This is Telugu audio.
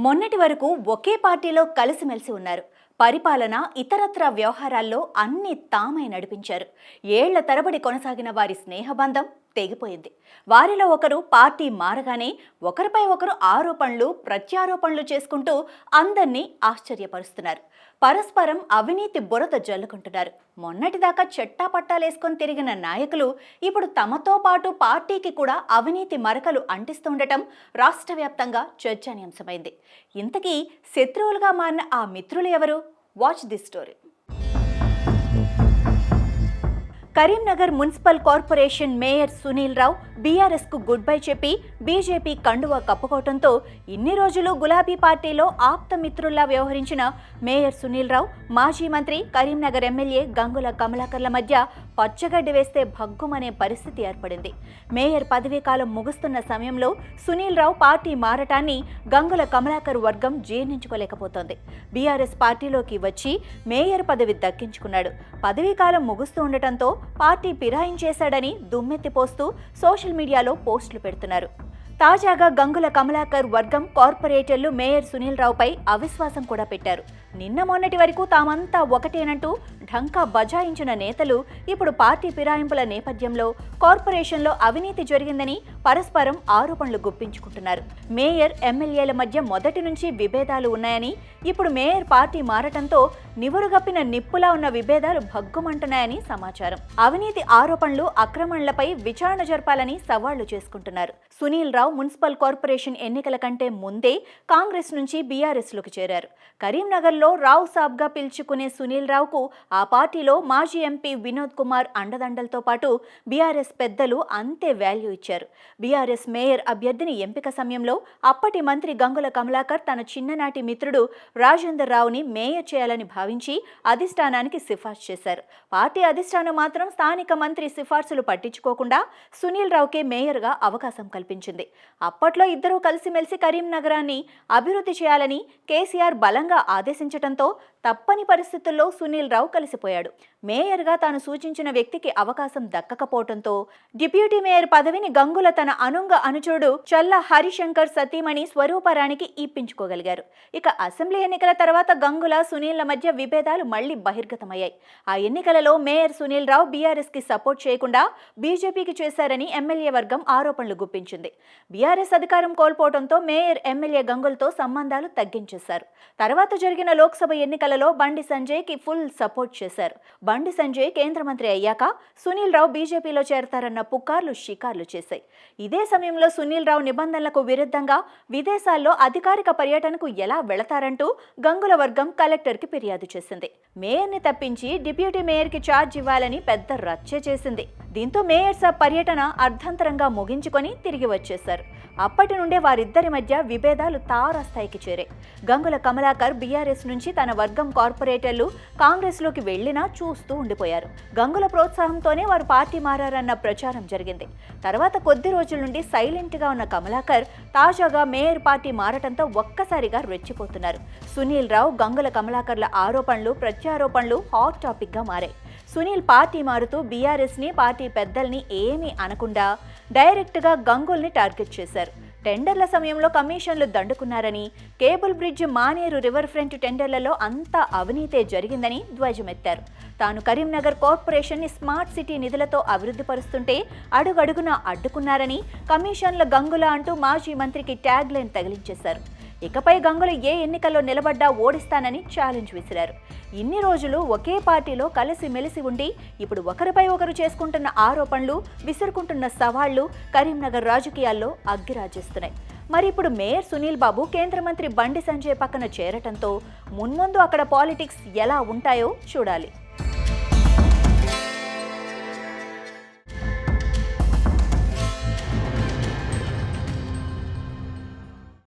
మొన్నటి వరకు ఒకే పార్టీలో కలిసిమెలిసి ఉన్నారు. పరిపాలన ఇతరత్రా వ్యవహారాల్లో అన్ని తామై నడిపించారు. ఏళ్ల తరబడి కొనసాగిన వారి స్నేహబంధం తెగిపోయింది. వారిలో ఒకరు పార్టీ మారగానే ఒకరిపై ఒకరు ఆరోపణలు ప్రత్యారోపణలు చేసుకుంటూ అందర్నీ ఆశ్చర్యపరుస్తున్నారు. పరస్పరం అవినీతి బురద జల్లుకుంటున్నారు. మొన్నటిదాకా చెట్టాపట్టాలేసుకొని తిరిగిన నాయకులు ఇప్పుడు తమతో పాటు పార్టీకి కూడా అవినీతి మరకలు అంటిస్తుండటం రాష్ట్ర వ్యాప్తంగా చర్చనీయాంశమైంది. ఇంతకీ శత్రువులుగా మారిన ఆ మిత్రులు ఎవరు? Watch this story. Karimnagar municipal corporation mayor Sunil Rao బీఆర్ఎస్కు గుడ్ బై చెప్పి బీజేపీ కండువా కప్పుకోవడంతో ఇన్ని రోజులు గులాబీ పార్టీలో ఆప్త మిత్రుల్లా వ్యవహరించిన మేయర్ సునీల్ రావు, మాజీ మంత్రి కరీంనగర్ ఎమ్మెల్యే గంగుల కమలాకర్ల మధ్య పచ్చగడ్డి వేస్తే భగ్గుమనే పరిస్థితి ఏర్పడింది. మేయర్ పదవీకాలం ముగుస్తున్న సమయంలో సునీల్ రావు పార్టీ మారటాన్ని గంగుల కమలాకర్ వర్గం జీర్ణించుకోలేకపోతోంది. బీఆర్ఎస్ పార్టీలోకి వచ్చి మేయర్ పదవి దక్కించుకున్నాడు. పదవీకాలం ముగుస్తూ ఉండటంతో పార్టీ ఫిరాయించేశాడని దుమ్మెత్తిపోస్తూ సోషల్ మీడియాలో పోస్టులు పెడుతున్నారు. తాజాగా గంగుల కమలాకర్ వర్గం కార్పొరేటర్లు మేయర్ సునీల్ రావుపై అవిశ్వాసం కూడా పెట్టారు. నిన్న మొన్నటి వరకు తామంతా ఒకటేనంటూ ఢంకా బజాయించిన నేతలు ఇప్పుడు పార్టీ ఫిరాయింపుల నేపథ్యంలో కార్పొరేషన్లో అవినీతి జరిగిందని పరస్పరం ఆరోపణలు గుప్పించుకుంటున్నారు. మేయర్ ఎమ్మెల్యేల మధ్య మొదటి నుంచి విభేదాలు ఉన్నాయని, ఇప్పుడు మేయర్ పార్టీ మారటంతో నివురుగప్పిన నిప్పులా ఉన్న విభేదాలు భగ్గుమంటున్నాయని సమాచారం. అవినీతి ఆరోపణలు అక్రమణలపై విచారణ జరపాలని సవాళ్లు చేసుకుంటున్నారు. సునీల్ రావు మున్సిపల్ కార్పొరేషన్ ఎన్నికల కంటే ముందే కాంగ్రెస్ నుంచి బీఆర్ఎస్లోకి చేరారు. కరీంనగర్లో రావు సాబ్గా పిలుచుకునే సునీల్ రావుకు ఆ పార్టీలో మాజీ ఎంపీ వినోద్ కుమార్ అండదండలతో పాటు బీఆర్ఎస్ పెద్దలు అంతే వాల్యూ ఇచ్చారు. బీఆర్ఎస్ మేయర్ అభ్యర్థిని ఎంపిక సమయంలో అప్పటి మంత్రి గంగుల కమలాకర్ తన చిన్ననాటి మిత్రుడు రాజేందర్ రావుని మేయర్ చేయాలని భావించి అధిష్టానానికి సిఫార్సు చేశారు. పార్టీ అధిష్టానం మాత్రం స్థానిక మంత్రి సిఫార్సులు పట్టించుకోకుండా సునీల్ రావుకే మేయర్గా అవకాశం కల్పించింది. అప్పట్లో ఇద్దరూ కలిసిమెలిసి కరీంనగరాన్ని అభివృద్ధి చేయాలని కేసీఆర్ బలంగా ఆదేశించడంతో తప్పని పరిస్థితుల్లో సునీల్ రావు కలిసిపోయాడు. మేయర్గా తాను సూచించిన వ్యక్తికి అవకాశం దక్కకపోవడంతో డిప్యూటీ మేయర్ పదవిని గంగుల తన అనుంగ అనుచరుడు చల్ల హరిశంకర్ సతీమణి స్వరూపరానికి ఇప్పించుకోగలిగారు. ఇక అసెంబ్లీ ఎన్నికల తర్వాత గంగుల సునీళ్ల మధ్య విభేదాలు మళ్లీ బహిర్గతమయ్యాయి. ఆ ఎన్నికలలో మేయర్ సునీల్ రావు బీఆర్ఎస్ కి సపోర్ట్ చేయకుండా బీజేపీకి చేశారని ఎమ్మెల్యే వర్గం ఆరోపణలు గుప్పించింది. బీఆర్ఎస్ అధికారం కోల్పోవడంతో మేయర్ ఎమ్మెల్యే గంగులతో సంబంధాలు తగ్గించేశారు. తర్వాత జరిగిన లోక్సభ ఎన్నికలలో బండి సంజయ్కి ఫుల్ సపోర్ట్ చేశారు. బండి సంజయ్ కేంద్ర మంత్రి అయ్యాక సునీల్ రావు బీజేపీలో చేరతారన్న పుకార్లు షికార్లు చేశాయి. ఇదే సమయంలో సునీల్ రావు నిబంధనలకు విరుద్ధంగా విదేశాల్లో అధికారిక పర్యటనకు ఎలా వెళతారంటూ గంగుల వర్గం కలెక్టర్కి ఫిర్యాదు చేసింది. మేయర్ని తప్పించి డిప్యూటీ మేయర్కి ఛార్జ్ ఇవ్వాలని పెద్ద రచ్చే చేసింది. దీంతో మేయర్ సాబ్ పర్యటన అర్ధంతరంగా ముగించుకొని తిరిగి వచ్చేశారు. అప్పటి నుండే వారిద్దరి మధ్య విభేదాలు తారాస్థాయికి చేరాయి. గంగుల కమలాకర్ బీఆర్ఎస్ నుంచి తన వర్గం కార్పొరేటర్లు కాంగ్రెస్లోకి వెళ్లినా చూస్తూ ఉండిపోయారు. గంగుల ప్రోత్సాహంతోనే వారు పార్టీ మారారన్న ప్రచారం జరిగింది. తర్వాత కొద్ది రోజుల నుండి సైలెంట్గా ఉన్న కమలాకర్ తాజాగా మేయర్ పార్టీ మారటంతో ఒక్కసారిగా రెచ్చిపోతున్నారు. సునీల్ రావు గంగుల కమలాకర్ల ఆరోపణలు ప్రత్యారోపణలు హాట్ టాపిక్గా మారాయి. సునీల్ పార్టీ మారుతూ బీఆర్ఎస్ని పార్టీ పెద్దల్ని ఏమీ అనకుండా డైరెక్ట్గా గంగుల్ని టార్గెట్ చేశారు. టెండర్ల సమయంలో కమిషన్లు దండుకున్నారని, cable bridge Maneru river front టెండర్లలో అంతా అవినీతే జరిగిందని ధ్వజమెత్తారు. తాను కరీంనగర్ కార్పొరేషన్ని స్మార్ట్ సిటీ నిధులతో అభివృద్ధి పరుస్తుంటే అడుగడుగునా అడ్డుకున్నారని, కమిషన్ల గంగుల అంటూ మాజీ మంత్రికి ట్యాగ్ లైన్ తగిలించేశారు. ఇకపై గంగుల ఏ ఎన్నికల్లో నిలబడ్డా ఓడిస్తానని ఛాలెంజ్ విసిరారు. ఇన్ని రోజులు ఒకే పార్టీలో కలిసిమెలిసి ఉండి ఇప్పుడు ఒకరిపై ఒకరు చేసుకుంటున్న ఆరోపణలు, విసురుకుంటున్న సవాళ్లు కరీంనగర్ రాజకీయాల్లో అగ్గిరాజేస్తున్నాయి. మరి ఇప్పుడు మేయర్ సునీల్ బాబు కేంద్ర మంత్రి బండి సంజయ్ పక్కన చేరటంతో మున్ముందు అక్కడ పాలిటిక్స్ ఎలా ఉంటాయో చూడాలి.